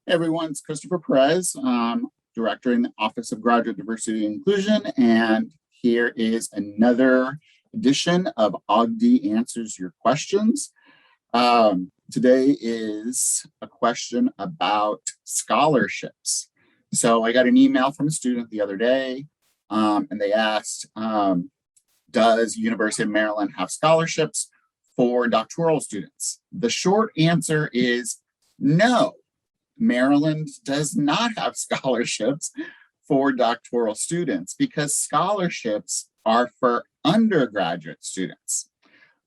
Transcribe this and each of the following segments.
Hey everyone, it's Christopher Perez, Director in the Office of Graduate Diversity and Inclusion, and here is another edition of Ogdi Answers Your Questions. Today is a question about scholarships. So I got an email from a student the other day, and they asked, does University of Maryland have scholarships for doctoral students? The short answer is no. Maryland does not have scholarships for doctoral students because scholarships are for undergraduate students.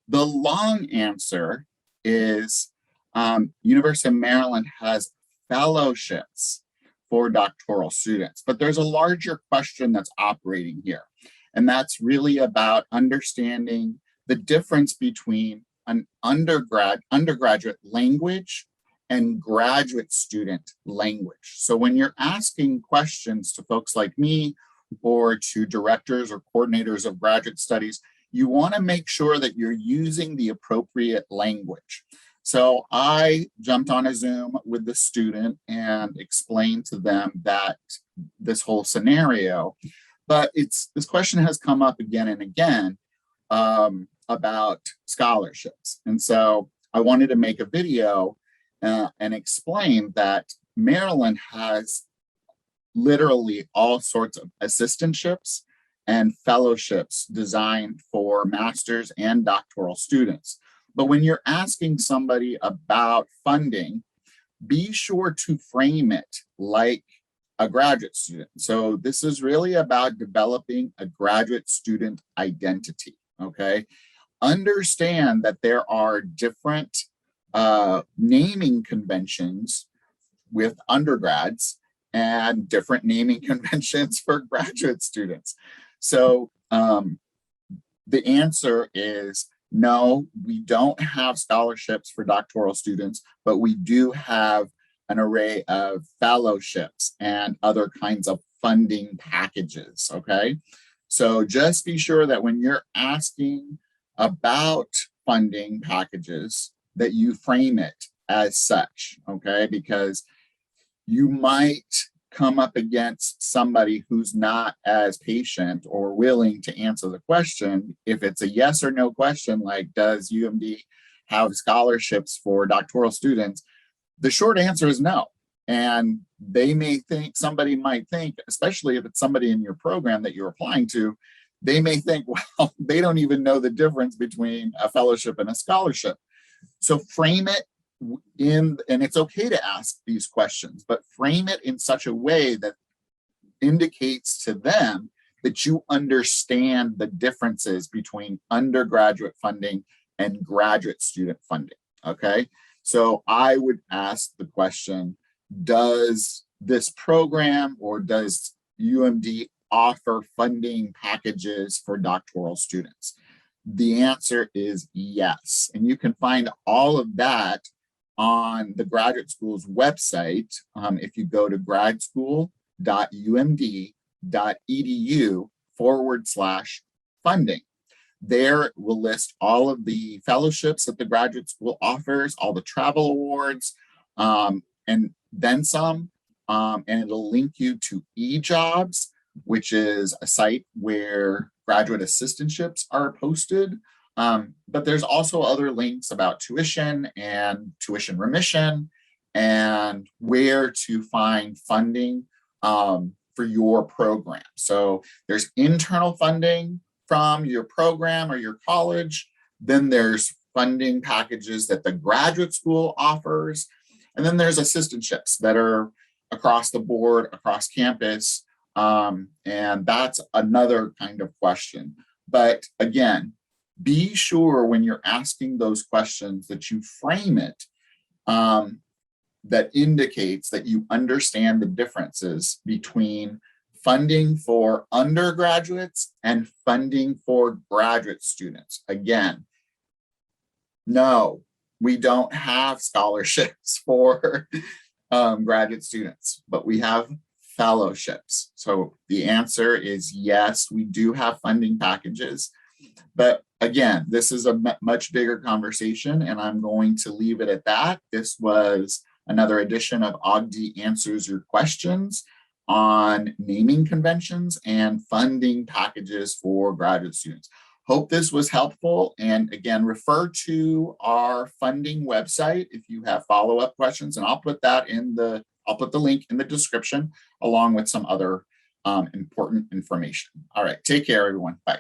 The long answer is University of Maryland has fellowships for doctoral students, but there's a larger question that's operating here, and that's really about understanding the difference between an undergraduate language and graduate student language. So when you're asking questions to folks like me or to directors or coordinators of graduate studies, you want to make sure that you're using the appropriate language. So I jumped on a Zoom with the student and explained to them that this whole scenario, but this question has come up again and again about scholarships. And so I wanted to make a video and explain that Maryland has literally all sorts of assistantships and fellowships designed for master's and doctoral students. But when you're asking somebody about funding, be sure to frame it like a graduate student. So this is really about developing a graduate student identity, okay? Understand that there are different naming conventions with undergrads and different naming conventions for graduate students. So the answer is no, we don't have scholarships for doctoral students, but we do have an array of fellowships and other kinds of funding packages, okay? So just be sure that when you're asking about funding packages, that you frame it as such, okay? Because you might come up against somebody who's not as patient or willing to answer the question. If it's a yes or no question, like does UMD have scholarships for doctoral students? The short answer is no. And they may think, somebody might think, especially if it's somebody in your program that you're applying to, they may think, well, they don't even know the difference between a fellowship and a scholarship. So frame it and it's okay to ask these questions, but frame it in such a way that indicates to them that you understand the differences between undergraduate funding and graduate student funding, okay? So I would ask the question, does this program or does UMD offer funding packages for doctoral students? The answer is yes. And you can find all of that on the graduate school's website. If you go to gradschool.umd.edu/funding. There it will list all of the fellowships that the graduate school offers, all the travel awards, and then some. And it'll link you to eJobs, which is a site where graduate assistantships are posted. But there's also other links about tuition and tuition remission and where to find funding for your program. So there's internal funding from your program or your college. Then there's funding packages that the graduate school offers. And then there's assistantships that are across the board, across campus. And that's another kind of question. But again, be sure when you're asking those questions that you frame it that indicates that you understand the differences between funding for undergraduates and funding for graduate students. Again, no, we don't have scholarships for graduate students, but we have fellowships. So the answer is yes, we do have funding packages. But again, this is a much bigger conversation, and I'm going to leave it at that. This was another edition of Ogden Answers Your Questions on naming conventions and funding packages for graduate students. Hope this was helpful. And again, refer to our funding website if you have follow-up questions, and I'll put the link in the description along with some other important information. All right, take care, everyone. Bye.